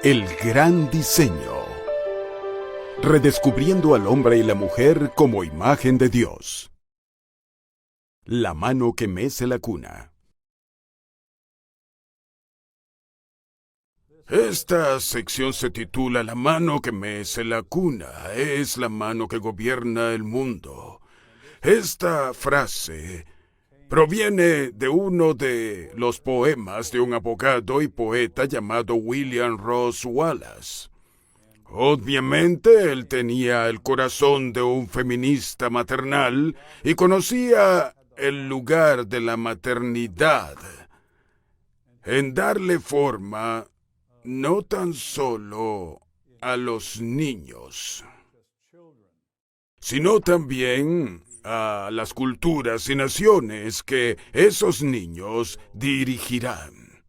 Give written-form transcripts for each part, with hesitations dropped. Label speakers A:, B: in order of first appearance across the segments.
A: El gran diseño. Redescubriendo al hombre y la mujer como imagen de Dios. La mano que mece la cuna. Esta sección se titula La mano que mece la cuna. Es la mano que gobierna el mundo. Esta frase proviene de uno de los poemas de un abogado y poeta llamado William Ross Wallace. Obviamente, él tenía el corazón de un feminista maternal y conocía el lugar de la maternidad en darle forma no tan solo a los niños, sino también a las culturas y naciones que esos niños dirigirán.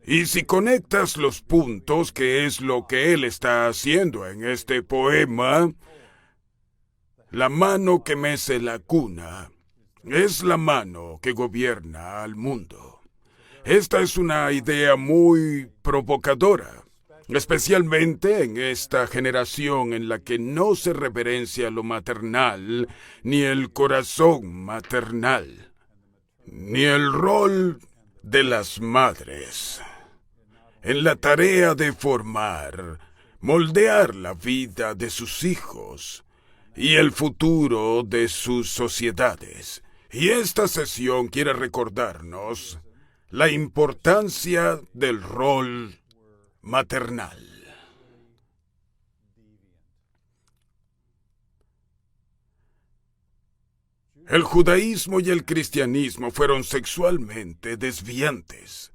A: Y si conectas los puntos, que es lo que él está haciendo en este poema, la mano que mece la cuna es la mano que gobierna al mundo. Esta es una idea muy provocadora, especialmente en esta generación en la que no se reverencia lo maternal, ni el corazón maternal, ni el rol de las madres en la tarea de formar, moldear la vida de sus hijos y el futuro de sus sociedades. Y esta sesión quiere recordarnos la importancia del rol maternal. El judaísmo y el cristianismo fueron sexualmente desviantes.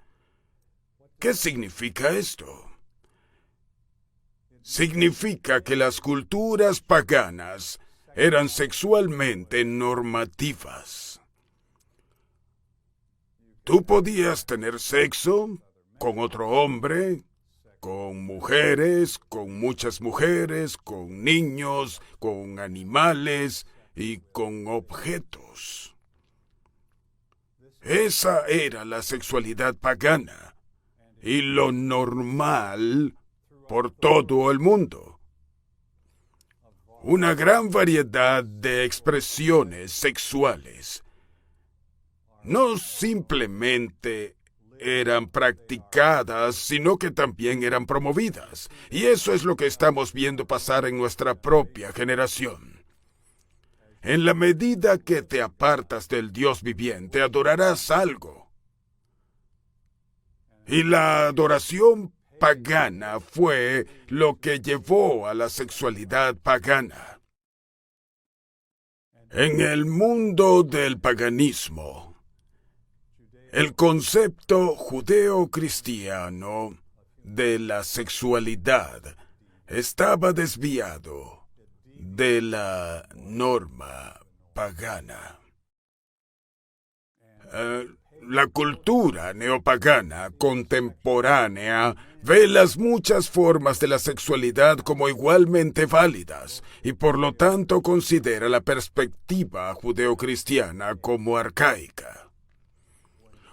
A: ¿Qué significa esto? Significa que las culturas paganas eran sexualmente normativas. Tú podías tener sexo con otro hombre, con mujeres, con muchas mujeres, con niños, con animales y con objetos. Esa era la sexualidad pagana y lo normal por todo el mundo. Una gran variedad de expresiones sexuales no simplemente eran practicadas, sino que también eran promovidas. Y eso es lo que estamos viendo pasar en nuestra propia generación. En la medida que te apartas del Dios viviente, adorarás algo. Y la adoración pagana fue lo que llevó a la sexualidad pagana. En el mundo del paganismo, el concepto judeo-cristiano de la sexualidad estaba desviado de la norma pagana. La cultura neopagana contemporánea ve las muchas formas de la sexualidad como igualmente válidas y por lo tanto considera la perspectiva judeocristiana como arcaica,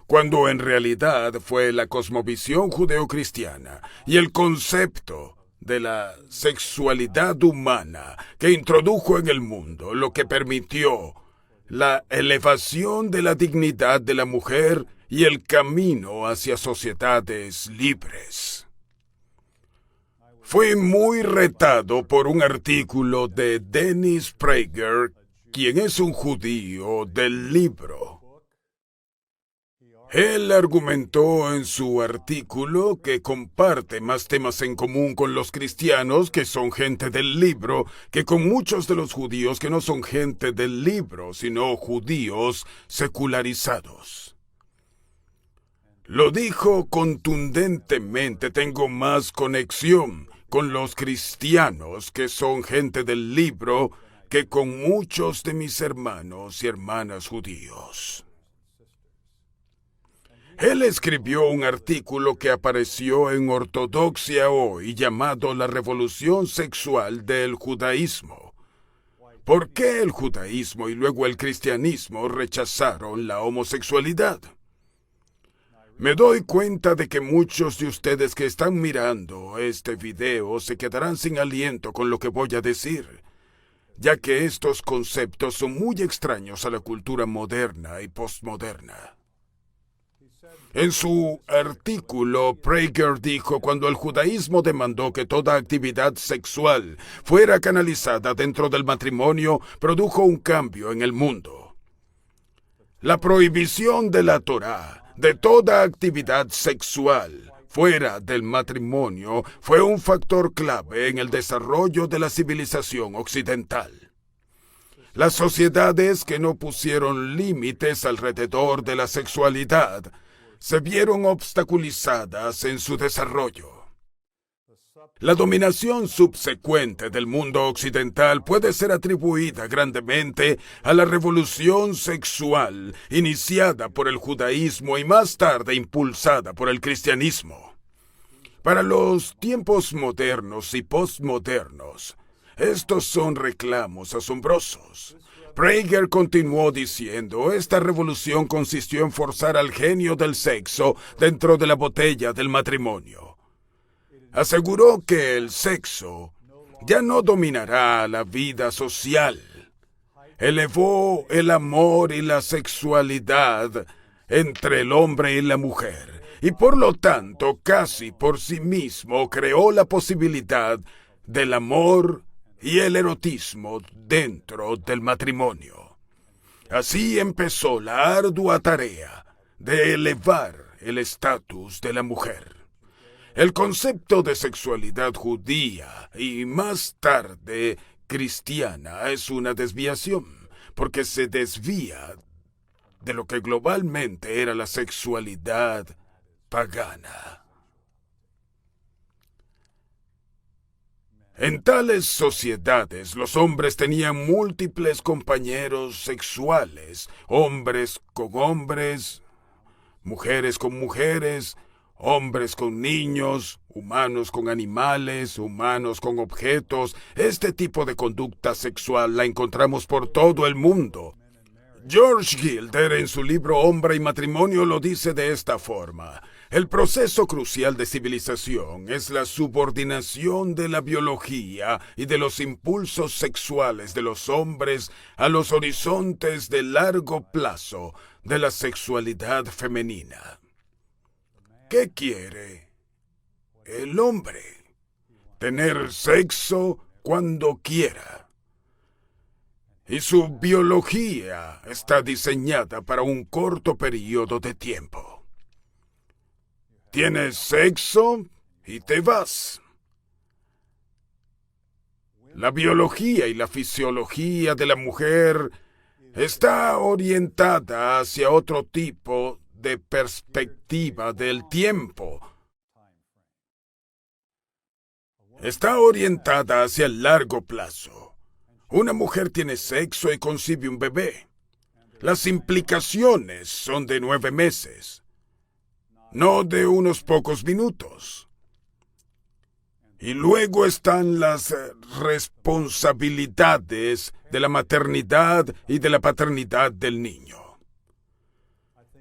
A: cuando en realidad fue la cosmovisión judeocristiana y el concepto de la sexualidad humana que introdujo en el mundo lo que permitió la elevación de la dignidad de la mujer y el camino hacia sociedades libres. Fui muy retado por un artículo de Dennis Prager, quien es un judío del libro. Él argumentó en su artículo que comparte más temas en común con los cristianos, que son gente del libro, que con muchos de los judíos que no son gente del libro, sino judíos secularizados. Lo dijo contundentemente: tengo más conexión con los cristianos que son gente del libro que con muchos de mis hermanos y hermanas judíos. Él escribió un artículo que apareció en Ortodoxia Hoy llamado La Revolución Sexual del Judaísmo. ¿Por qué el judaísmo y luego el cristianismo rechazaron la homosexualidad? Me doy cuenta de que muchos de ustedes que están mirando este video se quedarán sin aliento con lo que voy a decir, ya que estos conceptos son muy extraños a la cultura moderna y postmoderna. En su artículo, Prager dijo cuando el judaísmo demandó que toda actividad sexual fuera canalizada dentro del matrimonio, produjo un cambio en el mundo. La prohibición de la Torá de toda actividad sexual fuera del matrimonio fue un factor clave en el desarrollo de la civilización occidental. Las sociedades que no pusieron límites alrededor de la sexualidad se vieron obstaculizadas en su desarrollo. La dominación subsecuente del mundo occidental puede ser atribuida grandemente a la revolución sexual iniciada por el judaísmo y más tarde impulsada por el cristianismo. Para los tiempos modernos y postmodernos, estos son reclamos asombrosos. Prager continuó diciendo, esta revolución consistió en forzar al genio del sexo dentro de la botella del matrimonio. Aseguró que el sexo ya no dominará la vida social. Elevó el amor y la sexualidad entre el hombre y la mujer, y por lo tanto, casi por sí mismo, creó la posibilidad del amor y el erotismo dentro del matrimonio. Así empezó la ardua tarea de elevar el estatus de la mujer. El concepto de sexualidad judía y más tarde cristiana es una desviación, porque se desvía de lo que globalmente era la sexualidad pagana. En tales sociedades, los hombres tenían múltiples compañeros sexuales, hombres con hombres, mujeres con mujeres, hombres con niños, humanos con animales, humanos con objetos. Este tipo de conducta sexual la encontramos por todo el mundo. George Gilder, en su libro Hombre y Matrimonio, lo dice de esta forma. El proceso crucial de civilización es la subordinación de la biología y de los impulsos sexuales de los hombres a los horizontes de largo plazo de la sexualidad femenina. ¿Qué quiere el hombre? Tener sexo cuando quiera. Y su biología está diseñada para un corto periodo de tiempo. Tienes sexo y te vas. La biología y la fisiología de la mujer está orientada hacia otro tipo de perspectiva del tiempo. Está orientada hacia el largo plazo. Una mujer tiene sexo y concibe un bebé. Las implicaciones son de 9 meses, no de unos pocos minutos. Y luego están las responsabilidades de la maternidad y de la paternidad del niño.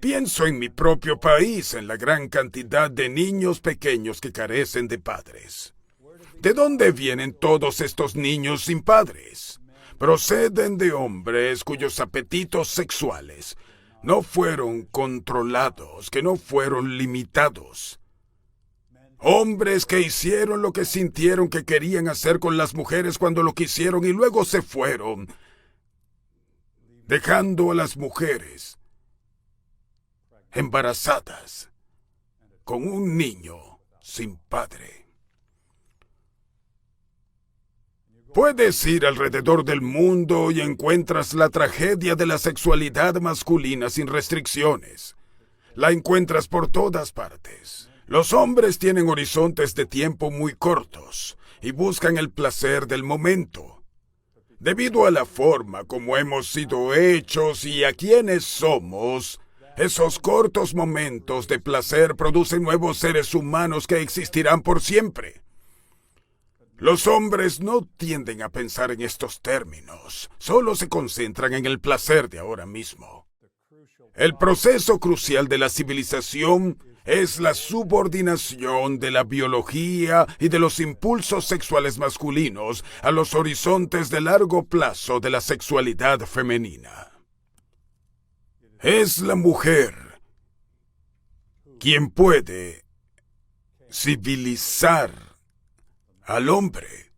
A: Pienso en mi propio país, en la gran cantidad de niños pequeños que carecen de padres. ¿De dónde vienen todos estos niños sin padres? Proceden de hombres cuyos apetitos sexuales no fueron controlados, que no fueron limitados. Hombres que hicieron lo que sintieron que querían hacer con las mujeres cuando lo quisieron y luego se fueron, dejando a las mujeres embarazadas con un niño sin padre. Puedes ir alrededor del mundo y encuentras la tragedia de la sexualidad masculina sin restricciones. La encuentras por todas partes. Los hombres tienen horizontes de tiempo muy cortos y buscan el placer del momento. Debido a la forma como hemos sido hechos y a quienes somos, esos cortos momentos de placer producen nuevos seres humanos que existirán por siempre. Los hombres no tienden a pensar en estos términos, solo se concentran en el placer de ahora mismo. El proceso crucial de la civilización es la subordinación de la biología y de los impulsos sexuales masculinos a los horizontes de largo plazo de la sexualidad femenina. Es la mujer quien puede civilizar al hombre,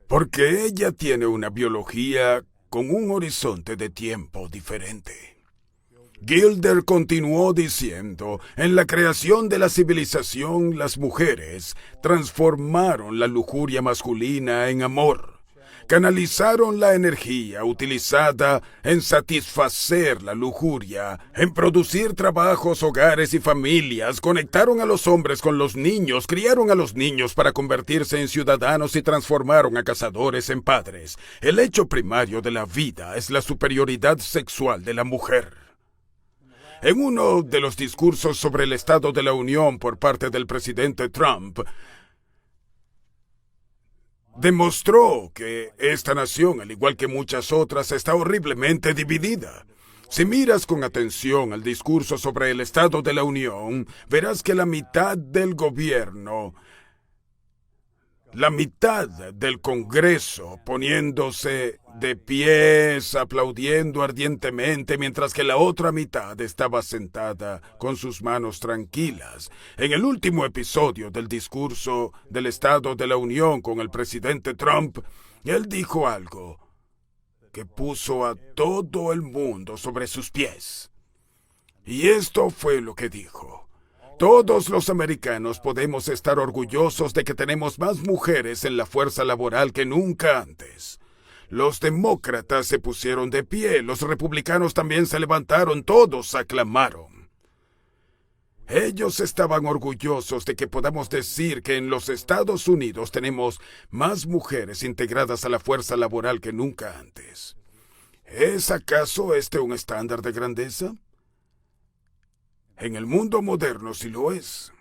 A: porque ella tiene una biología con un horizonte de tiempo diferente. Gilder continuó diciendo, en la creación de la civilización, las mujeres transformaron la lujuria masculina en amor. Canalizaron la energía utilizada en satisfacer la lujuria, en producir trabajos, hogares y familias, conectaron a los hombres con los niños, criaron a los niños para convertirse en ciudadanos y transformaron a cazadores en padres. El hecho primario de la vida es la superioridad sexual de la mujer. En uno de los discursos sobre el Estado de la Unión por parte del presidente Trump, demostró que esta nación, al igual que muchas otras, está horriblemente dividida. Si miras con atención el discurso sobre el Estado de la Unión, verás que la mitad del gobierno, la mitad del Congreso poniéndose de pies, aplaudiendo ardientemente, mientras que la otra mitad estaba sentada con sus manos tranquilas. En el último episodio del discurso del Estado de la Unión con el presidente Trump, él dijo algo que puso a todo el mundo sobre sus pies. Y esto fue lo que dijo. Todos los americanos podemos estar orgullosos de que tenemos más mujeres en la fuerza laboral que nunca antes. Los demócratas se pusieron de pie, los republicanos también se levantaron, todos aclamaron. Ellos estaban orgullosos de que podamos decir que en los Estados Unidos tenemos más mujeres integradas a la fuerza laboral que nunca antes. ¿Es acaso este un estándar de grandeza? En el mundo moderno sí lo es.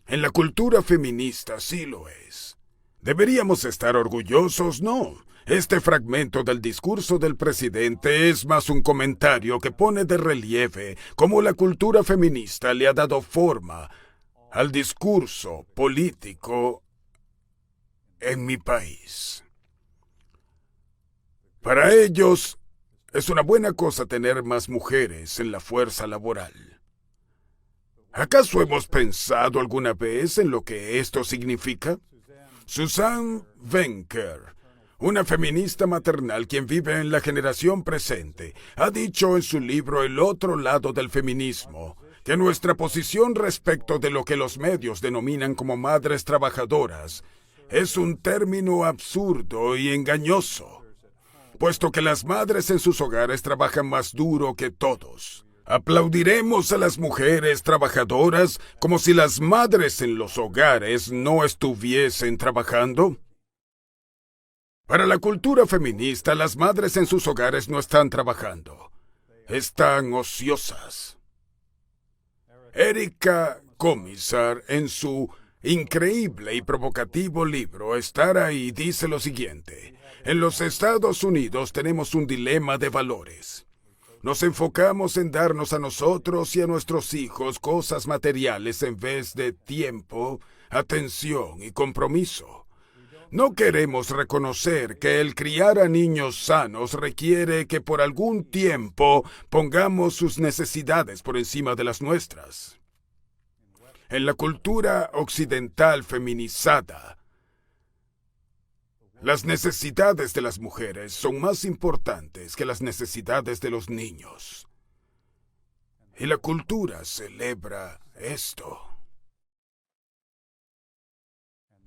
A: En la cultura feminista sí lo es. ¿Deberíamos estar orgullosos? No. Este fragmento del discurso del presidente es más un comentario que pone de relieve cómo la cultura feminista le ha dado forma al discurso político en mi país. Para ellos, es una buena cosa tener más mujeres en la fuerza laboral. ¿Acaso hemos pensado alguna vez en lo que esto significa? Suzanne Venker, una feminista maternal quien vive en la generación presente, ha dicho en su libro El otro lado del feminismo que nuestra posición respecto de lo que los medios denominan como madres trabajadoras es un término absurdo y engañoso, puesto que las madres en sus hogares trabajan más duro que todos. ¿Aplaudiremos a las mujeres trabajadoras como si las madres en los hogares no estuviesen trabajando? Para la cultura feminista, las madres en sus hogares no están trabajando. Están ociosas. Erika Komisar, en su increíble y provocativo libro Estar ahí, dice lo siguiente: en los Estados Unidos tenemos un dilema de valores. Nos enfocamos en darnos a nosotros y a nuestros hijos cosas materiales en vez de tiempo, atención y compromiso. No queremos reconocer que el criar a niños sanos requiere que por algún tiempo pongamos sus necesidades por encima de las nuestras. En la cultura occidental feminizada, las necesidades de las mujeres son más importantes que las necesidades de los niños. Y la cultura celebra esto.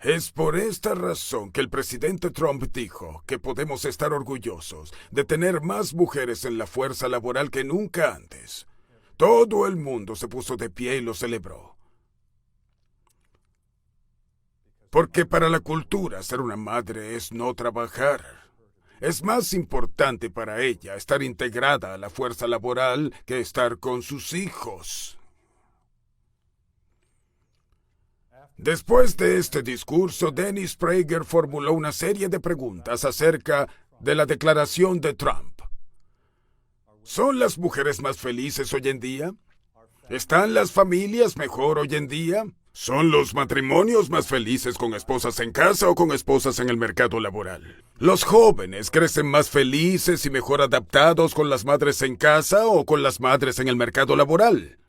A: Es por esta razón que el presidente Trump dijo que podemos estar orgullosos de tener más mujeres en la fuerza laboral que nunca antes. Todo el mundo se puso de pie y lo celebró. Porque para la cultura ser una madre es no trabajar. Es más importante para ella estar integrada a la fuerza laboral que estar con sus hijos. Después de este discurso, Dennis Prager formuló una serie de preguntas acerca de la declaración de Trump. ¿Son las mujeres más felices hoy en día? ¿Están las familias mejor hoy en día? ¿Son los matrimonios más felices con esposas en casa o con esposas en el mercado laboral? ¿Los jóvenes crecen más felices y mejor adaptados con las madres en casa o con las madres en el mercado laboral?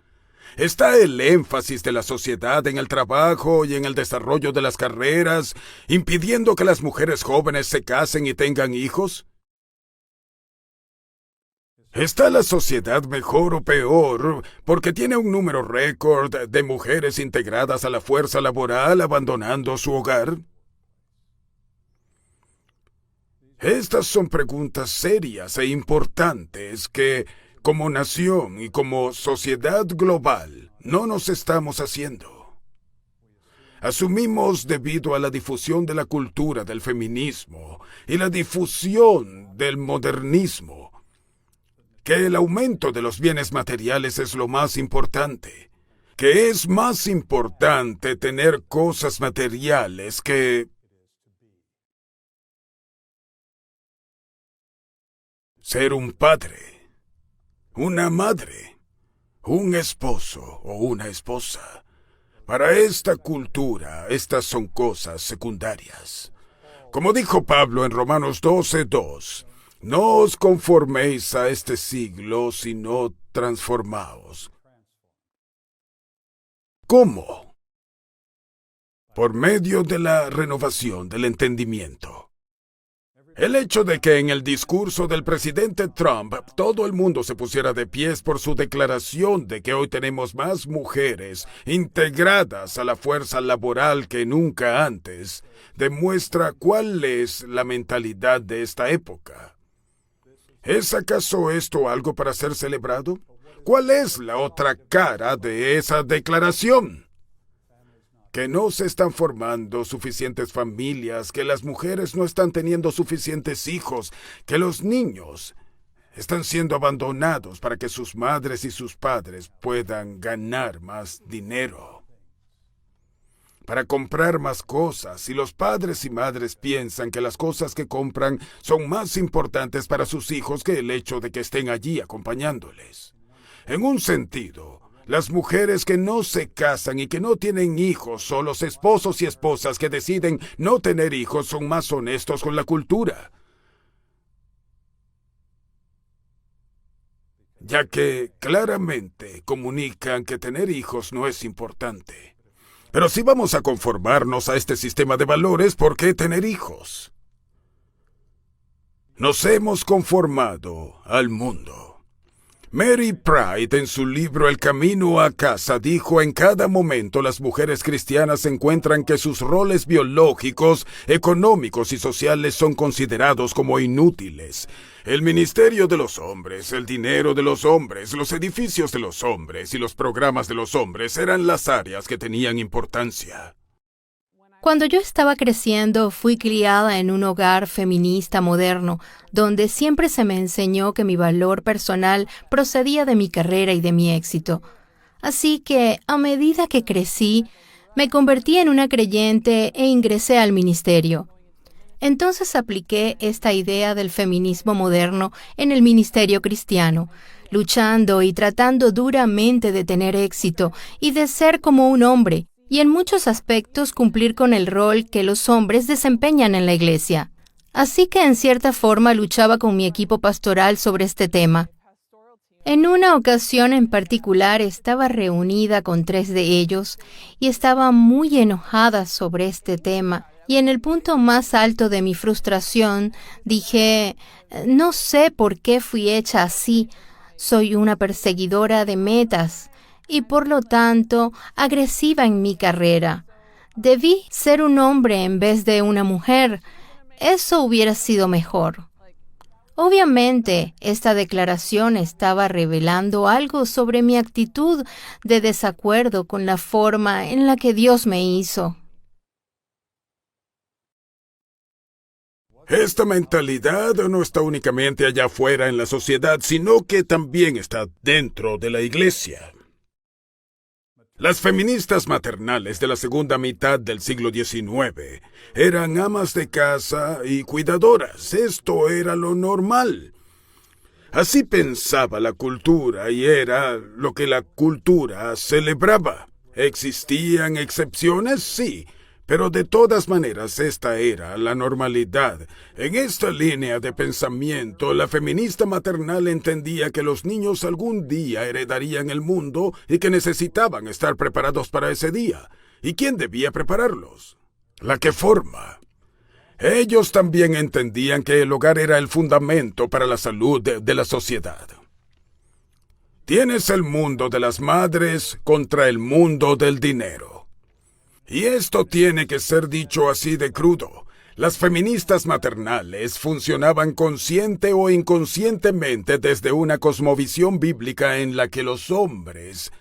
A: ¿Está el énfasis de la sociedad en el trabajo y en el desarrollo de las carreras, impidiendo que las mujeres jóvenes se casen y tengan hijos? ¿Está la sociedad mejor o peor porque tiene un número récord de mujeres integradas a la fuerza laboral abandonando su hogar? Estas son preguntas serias e importantes que, como nación y como sociedad global, no nos estamos haciendo. Asumimos, debido a la difusión de la cultura del feminismo y la difusión del modernismo, que el aumento de los bienes materiales es lo más importante, que es más importante tener cosas materiales que ser un padre, una madre, un esposo o una esposa. Para esta cultura, estas son cosas secundarias. Como dijo Pablo en Romanos 12:2, no os conforméis a este siglo, sino transformaos. ¿Cómo? Por medio de la renovación del entendimiento. El hecho de que en el discurso del presidente Trump todo el mundo se pusiera de pies por su declaración de que hoy tenemos más mujeres integradas a la fuerza laboral que nunca antes, demuestra cuál es la mentalidad de esta época. ¿Es acaso esto algo para ser celebrado? ¿Cuál es la otra cara de esa declaración? Que no se están formando suficientes familias, que las mujeres no están teniendo suficientes hijos, que los niños están siendo abandonados para que sus madres y sus padres puedan ganar más dinero, para comprar más cosas, y los padres y madres piensan que las cosas que compran son más importantes para sus hijos que el hecho de que estén allí acompañándoles. En un sentido, las mujeres que no se casan y que no tienen hijos, o los esposos y esposas que deciden no tener hijos, son más honestos con la cultura, ya que claramente comunican que tener hijos no es importante. Pero si vamos a conformarnos a este sistema de valores, ¿por qué tener hijos? Nos hemos conformado al mundo. Mary Pride, en su libro El camino a casa, dijo: en cada momento las mujeres cristianas encuentran que sus roles biológicos, económicos y sociales son considerados como inútiles. El ministerio de los hombres, el dinero de los hombres, los edificios de los hombres y los programas de los hombres eran las áreas que tenían importancia.
B: Cuando yo estaba creciendo, fui criada en un hogar feminista moderno, donde siempre se me enseñó que mi valor personal procedía de mi carrera y de mi éxito. Así que, a medida que crecí, me convertí en una creyente e ingresé al ministerio. Entonces apliqué esta idea del feminismo moderno en el ministerio cristiano, luchando y tratando duramente de tener éxito y de ser como un hombre, y en muchos aspectos cumplir con el rol que los hombres desempeñan en la iglesia. Así que en cierta forma luchaba con mi equipo pastoral sobre este tema. En una ocasión en particular estaba reunida con 3 de ellos y estaba muy enojada sobre este tema. Y en el punto más alto de mi frustración dije: no sé por qué fui hecha así. Soy una perseguidora de metas y por lo tanto agresiva en mi carrera. Debí ser un hombre en vez de una mujer. Eso hubiera sido mejor. Obviamente, esta declaración estaba revelando algo sobre mi actitud de desacuerdo con la forma en la que Dios me hizo.
A: Esta mentalidad no está únicamente allá afuera en la sociedad, sino que también está dentro de la iglesia. Las feministas maternales de la segunda mitad del siglo XIX eran amas de casa y cuidadoras. Esto era lo normal. Así pensaba la cultura y era lo que la cultura celebraba. ¿Existían excepciones? Sí, pero de todas maneras esta era la normalidad. En esta línea de pensamiento, la feminista maternal entendía que los niños algún día heredarían el mundo y que necesitaban estar preparados para ese día. ¿Y quién debía prepararlos? La que forma. Ellos también entendían que el hogar era el fundamento para la salud de la sociedad. Tienes el mundo de las madres contra el mundo del dinero. Y esto tiene que ser dicho así de crudo. Las feministas maternales funcionaban consciente o inconscientemente desde una cosmovisión bíblica en la que los hombres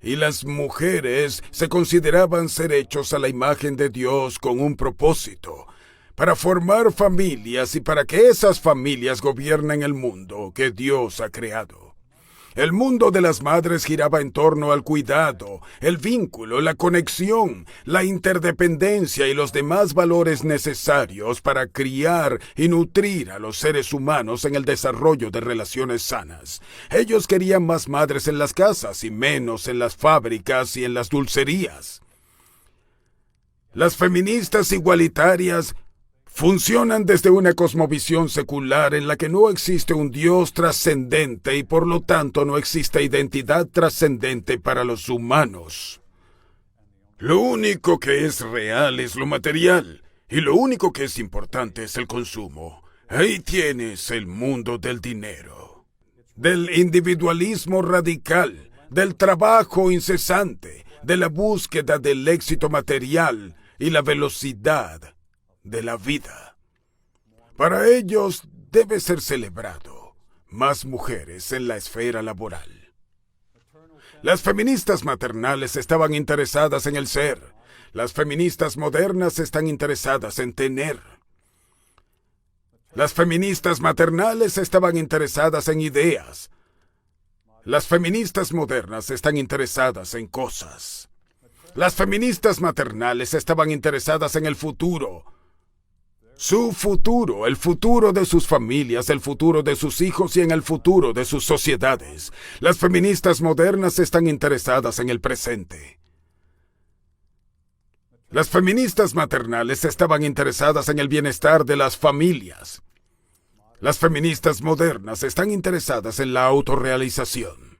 A: y las mujeres se consideraban ser hechos a la imagen de Dios con un propósito, para formar familias y para que esas familias gobiernen el mundo que Dios ha creado. El mundo de las madres giraba en torno al cuidado, el vínculo, la conexión, la interdependencia y los demás valores necesarios para criar y nutrir a los seres humanos en el desarrollo de relaciones sanas. Ellos querían más madres en las casas y menos en las fábricas y en las dulcerías. Las feministas igualitarias funcionan desde una cosmovisión secular en la que no existe un Dios trascendente y por lo tanto no existe identidad trascendente para los humanos. Lo único que es real es lo material y lo único que es importante es el consumo. Ahí tienes el mundo del dinero, del individualismo radical, del trabajo incesante, de la búsqueda del éxito material y la velocidad de la vida. Para ellos debe ser celebrado más mujeres en la esfera laboral. Las feministas maternales estaban interesadas en el ser. Las feministas modernas están interesadas en tener. Las feministas maternales estaban interesadas en ideas. Las feministas modernas están interesadas en cosas. Las feministas maternales estaban interesadas en el futuro. Su futuro, el futuro de sus familias, el futuro de sus hijos y en el futuro de sus sociedades. Las feministas modernas están interesadas en el presente. Las feministas maternales estaban interesadas en el bienestar de las familias. Las feministas modernas están interesadas en la autorrealización.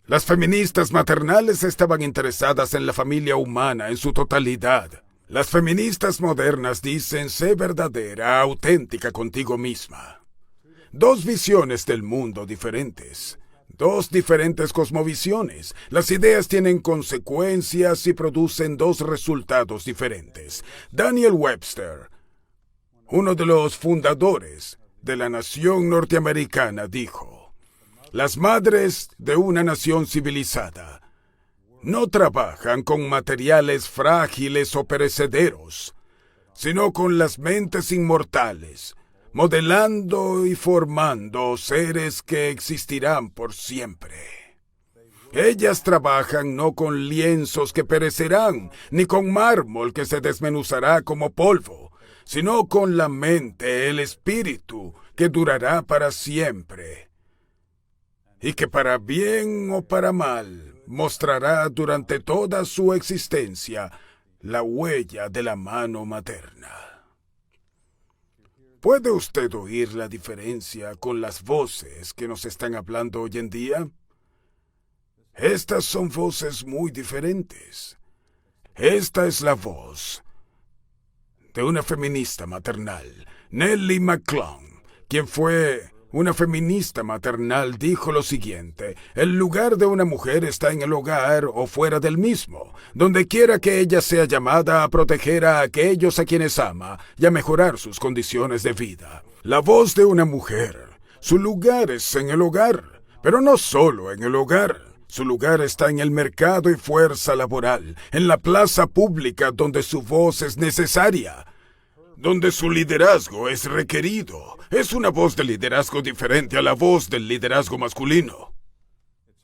A: Las feministas maternales estaban interesadas en la familia humana en su totalidad. Las feministas modernas dicen: sé verdadera, auténtica contigo misma. Dos visiones del mundo diferentes. Dos diferentes cosmovisiones. Las ideas tienen consecuencias y producen dos resultados diferentes. Daniel Webster, uno de los fundadores de la nación norteamericana, dijo: las madres de una nación civilizada no trabajan con materiales frágiles o perecederos, sino con las mentes inmortales, modelando y formando seres que existirán por siempre. Ellas trabajan no con lienzos que perecerán, ni con mármol que se desmenuzará como polvo, sino con la mente, el espíritu, que durará para siempre, y que para bien o para mal mostrará durante toda su existencia la huella de la mano materna. ¿Puede usted oír la diferencia con las voces que nos están hablando hoy en día? Estas son voces muy diferentes. Esta es la voz de una feminista maternal, Nellie McClung, quien fue una feminista maternal, dijo lo siguiente: el lugar de una mujer está en el hogar o fuera del mismo, donde quiera que ella sea llamada a proteger a aquellos a quienes ama y a mejorar sus condiciones de vida. La voz de una mujer, su lugar es en el hogar, pero no solo en el hogar. Su lugar está en el mercado y fuerza laboral, en la plaza pública donde su voz es necesaria, donde su liderazgo es requerido. Es una voz de liderazgo diferente a la voz del liderazgo masculino.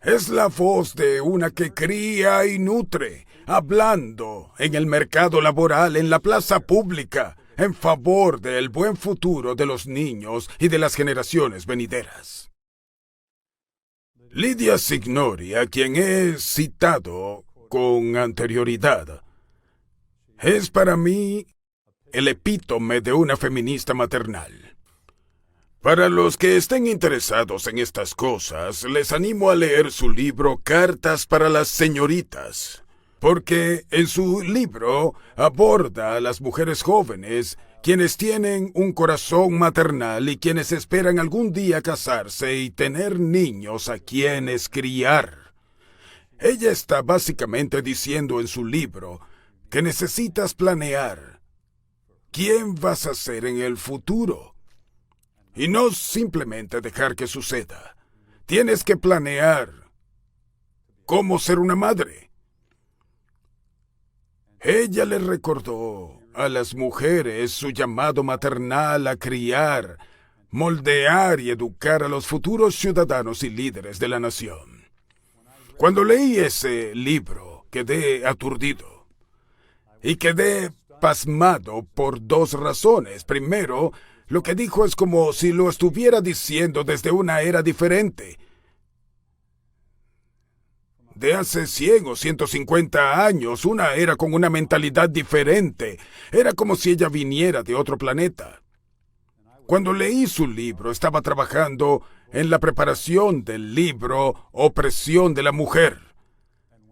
A: Es la voz de una que cría y nutre, hablando en el mercado laboral, en la plaza pública, en favor del buen futuro de los niños y de las generaciones venideras. Lidia Signori, a quien he citado con anterioridad, es para mí el epítome de una feminista maternal. Para los que estén interesados en estas cosas, les animo a leer su libro Cartas para las Señoritas, porque en su libro aborda a las mujeres jóvenes quienes tienen un corazón maternal y quienes esperan algún día casarse y tener niños a quienes criar. Ella está básicamente diciendo en su libro que necesitas planear quién vas a ser en el futuro y no simplemente dejar que suceda. Tienes que planear cómo ser una madre. Ella le recordó a las mujeres su llamado maternal a criar, moldear y educar a los futuros ciudadanos y líderes de la nación. Cuando leí ese libro, quedé aturdido y quedé pasmado por dos razones. Primero, lo que dijo es como si lo estuviera diciendo desde una era diferente, de hace 100 o 150 años, una era con una mentalidad diferente. Era como si ella viniera de otro planeta. Cuando leí su libro, estaba trabajando en la preparación del libro Opresión de la Mujer.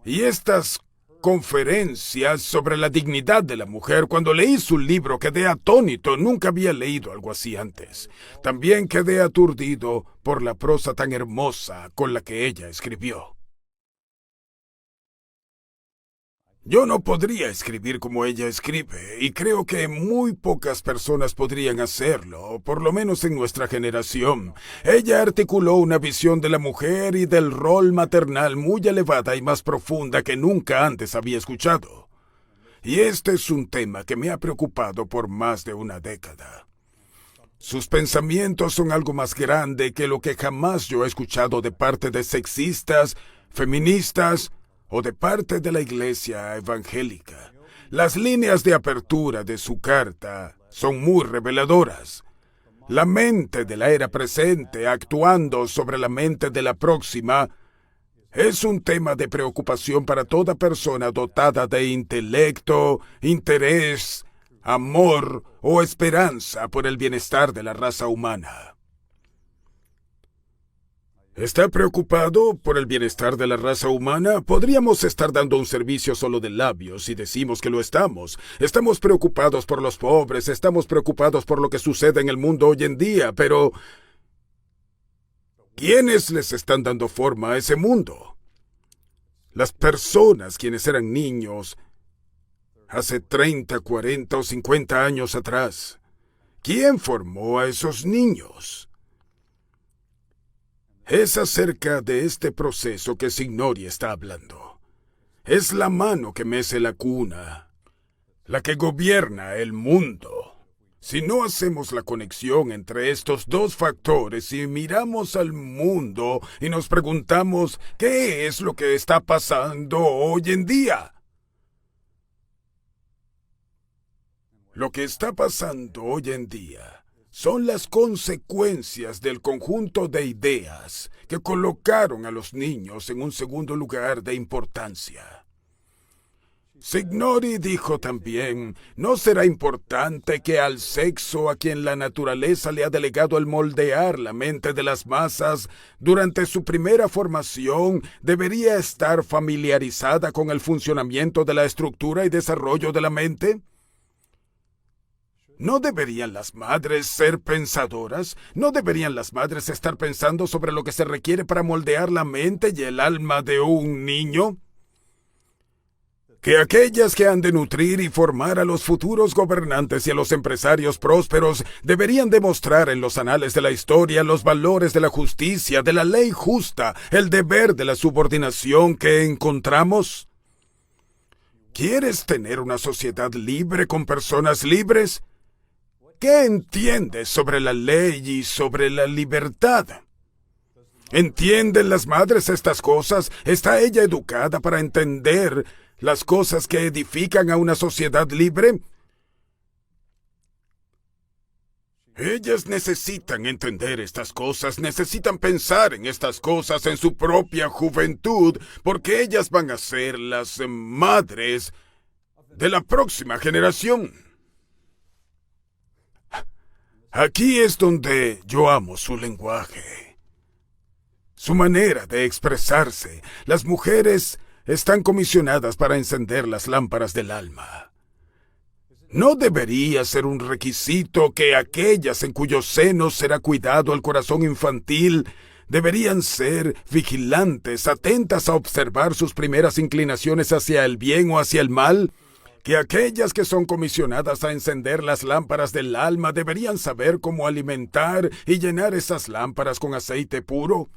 A: Y estas conferencias sobre la dignidad de la mujer, cuando leí su libro quedé atónito, nunca había leído algo así antes. También quedé aturdido por la prosa tan hermosa con la que ella escribió. Yo no podría escribir como ella escribe, y creo que muy pocas personas podrían hacerlo, por lo menos en nuestra generación. Ella articuló una visión de la mujer y del rol maternal muy elevada y más profunda que nunca antes había escuchado. Y este es un tema que me ha preocupado por más de una década. Sus pensamientos son algo más grande que lo que jamás yo he escuchado de parte de sexistas, feministas, o de parte de la iglesia evangélica. Las líneas de apertura de su carta son muy reveladoras. La mente de la era presente actuando sobre la mente de la próxima es un tema de preocupación para toda persona dotada de intelecto, interés, amor o esperanza por el bienestar de la raza humana. ¿Está preocupado por el bienestar de la raza humana? Podríamos estar dando un servicio solo de labios si decimos que lo estamos. Estamos preocupados por los pobres, estamos preocupados por lo que sucede en el mundo hoy en día, pero ¿quiénes les están dando forma a ese mundo? Las personas quienes eran niños hace 30, 40 o 50 años atrás. ¿Quién formó a esos niños? Es acerca de este proceso que Signori está hablando. Es la mano que mece la cuna, la que gobierna el mundo. Si no hacemos la conexión entre estos dos factores y miramos al mundo y nos preguntamos ¿qué es lo que está pasando hoy en día? Lo que está pasando hoy en día son las consecuencias del conjunto de ideas que colocaron a los niños en un segundo lugar de importancia. Signori dijo también, no será importante que al sexo a quien la naturaleza le ha delegado el moldear la mente de las masas durante su primera formación debería estar familiarizada con el funcionamiento de la estructura y desarrollo de la mente. ¿No deberían las madres ser pensadoras? ¿No deberían las madres estar pensando sobre lo que se requiere para moldear la mente y el alma de un niño? Que aquellas que han de nutrir y formar a los futuros gobernantes y a los empresarios prósperos deberían demostrar en los anales de la historia los valores de la justicia, de la ley justa, el deber de la subordinación que encontramos. ¿Quieres tener una sociedad libre con personas libres? ¿Qué entiendes sobre la ley y sobre la libertad? ¿Entienden las madres estas cosas? ¿Está ella educada para entender las cosas que edifican a una sociedad libre? Ellas necesitan entender estas cosas, necesitan pensar en estas cosas en su propia juventud, porque ellas van a ser las madres de la próxima generación. Aquí es donde yo amo su lenguaje, su manera de expresarse. Las mujeres están comisionadas para encender las lámparas del alma. ¿No debería ser un requisito que aquellas en cuyos senos será cuidado el corazón infantil deberían ser vigilantes, atentas a observar sus primeras inclinaciones hacia el bien o hacia el mal? ¿Que aquellas que son comisionadas a encender las lámparas del alma deberían saber cómo alimentar y llenar esas lámparas con aceite puro?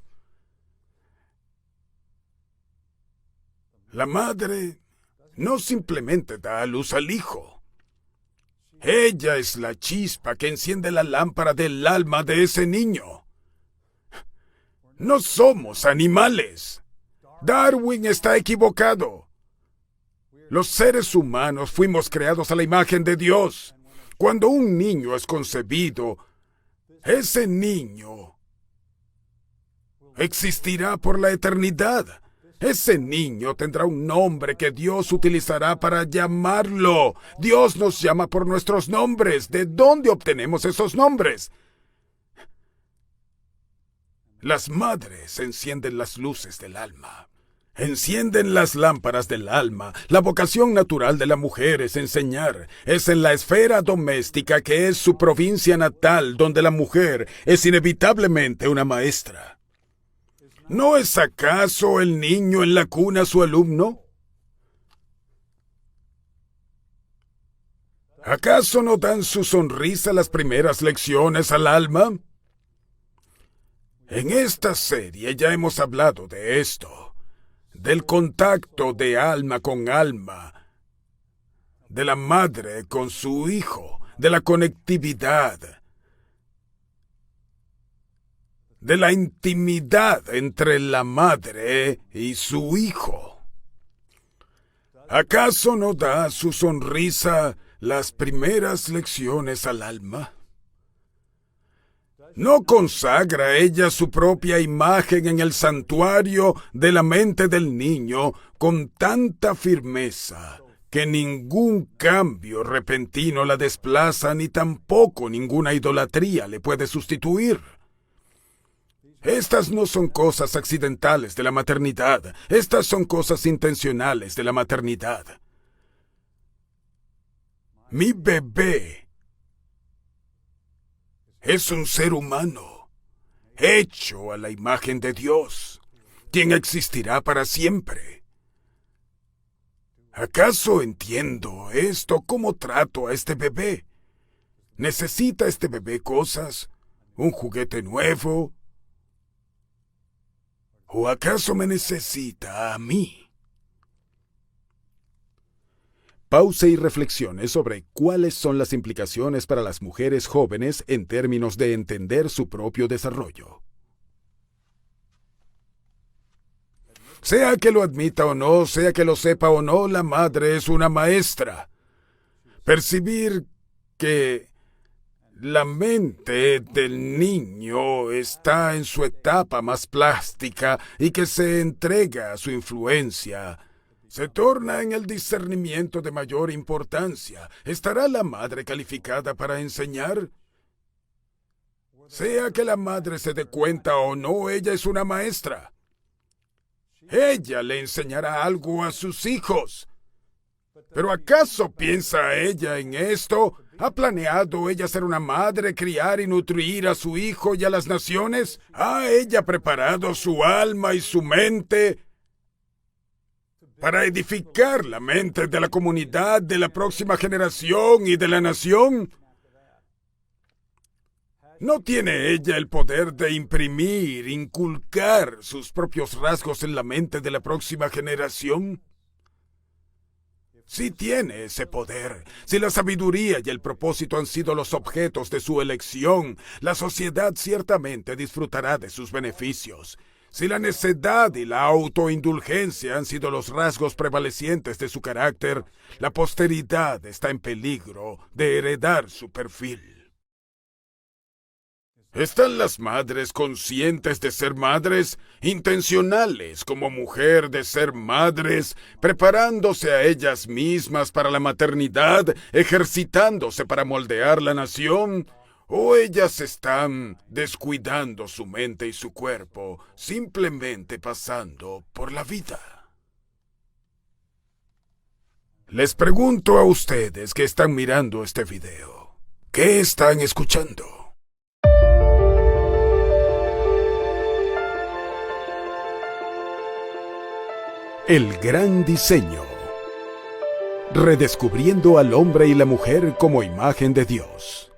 A: La madre no simplemente da a luz al hijo. Ella es la chispa que enciende la lámpara del alma de ese niño. No somos animales. Darwin está equivocado. Los seres humanos fuimos creados a la imagen de Dios. Cuando un niño es concebido, ese niño existirá por la eternidad. Ese niño tendrá un nombre que Dios utilizará para llamarlo. Dios nos llama por nuestros nombres. ¿De dónde obtenemos esos nombres? Las madres encienden las luces del alma. Encienden las lámparas del alma. La vocación natural de la mujer es enseñar. Es en la esfera doméstica, que es su provincia natal, donde la mujer es inevitablemente una maestra. ¿No es acaso el niño en la cuna su alumno? ¿Acaso no dan su sonrisa las primeras lecciones al alma? En esta serie ya hemos hablado de esto, del contacto de alma con alma, de la madre con su hijo, de la conectividad, de la intimidad entre la madre y su hijo. ¿Acaso no da su sonrisa las primeras lecciones al alma? ¿No consagra ella su propia imagen en el santuario de la mente del niño con tanta firmeza que ningún cambio repentino la desplaza, ni tampoco ninguna idolatría le puede sustituir? Estas no son cosas accidentales de la maternidad. Estas son cosas intencionales de la maternidad. Mi bebé es un ser humano, hecho a la imagen de Dios, quien existirá para siempre. ¿Acaso entiendo esto? ¿Cómo trato a este bebé? ¿Necesita este bebé cosas? ¿Un juguete nuevo? ¿O acaso me necesita a mí? Pausa y reflexione sobre cuáles son las implicaciones para las mujeres jóvenes en términos de entender su propio desarrollo. Sea que lo admita o no, sea que lo sepa o no, la madre es una maestra. Percibir que la mente del niño está en su etapa más plástica y que se entrega a su influencia, se torna en el discernimiento de mayor importancia. ¿Estará la madre calificada para enseñar? Sea que la madre se dé cuenta o no, ella es una maestra. Ella le enseñará algo a sus hijos. ¿Pero acaso piensa ella en esto? ¿Ha planeado ella ser una madre, criar y nutrir a su hijo y a las naciones? ¿Ha ella preparado su alma y su mente para edificar la mente de la comunidad, de la próxima generación y de la nación? ¿No tiene ella el poder de imprimir, inculcar sus propios rasgos en la mente de la próxima generación? Sí tiene ese poder. Si la sabiduría y el propósito han sido los objetos de su elección, la sociedad ciertamente disfrutará de sus beneficios. Si la necedad y la autoindulgencia han sido los rasgos prevalecientes de su carácter, la posteridad está en peligro de heredar su perfil. ¿Están las madres conscientes de ser madres, intencionales como mujer de ser madres, preparándose a ellas mismas para la maternidad, ejercitándose para moldear la nación? ¿O ellas están descuidando su mente y su cuerpo, simplemente pasando por la vida? Les pregunto a ustedes que están mirando este video, ¿qué están escuchando? El gran diseño. Redescubriendo al hombre y la mujer como imagen de Dios.